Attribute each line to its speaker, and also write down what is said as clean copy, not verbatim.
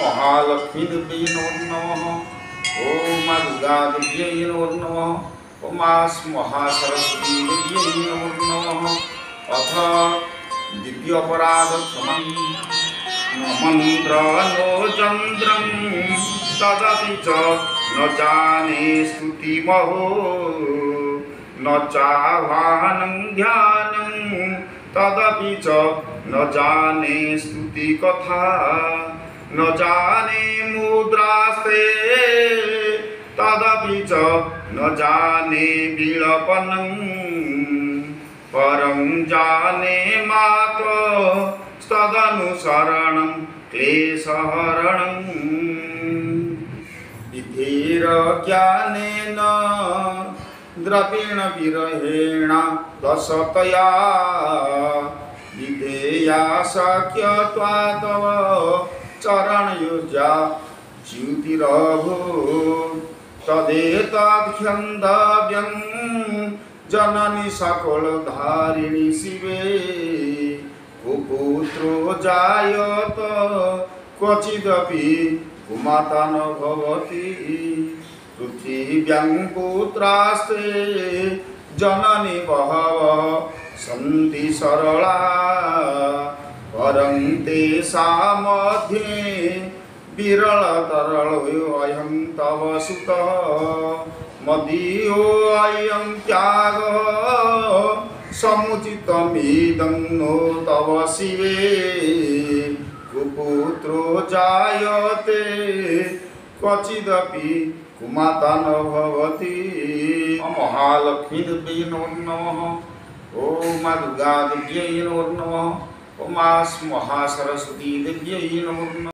Speaker 1: महालक्ष्मी देव्यै नमः। ओम मां दुर्गा देव्यै नमः। ओम महासरस्वती देव्यै नमः। अथ द्वितीयोपराध क्षमं न मंत्र नो चंद्रं तदपि च न जाने स्तुतिमहो न चाह्वानं ध्यानं तदपि च न जाने स्तुति कथा न जाने मुद्रास्ते तदपि च न जाने विलपनं परं जाने मात तदनुसरणं क्लेशहरणं विधिर्ज्ञानेन द्रविण विरहेण दशतया विधेया शक्यत्वादव चरणयुजा ज्योतिरभूत् तदेतद्ख्यन्दव्यं जननी सकलधारिणी शिवे कुपुत्रो जायत क्वचिदपि कुमाता न भवति पृथिव्यां पुत्रास्ते जननी बहवः सन्ति सरला परं तेषां मध्ये विरलतरलोऽयं तव सुतः मदीयोऽयं त्यागः समुचितमिदं नो तव शिवे कुपुत्रो जायते क्वचिदपि कुमाता न भवति। महालक्ष्मी देव्यै नमः। ओम मां दुर्गा देव्यै नमः। ओम महासरस्वती देव्यै नमः।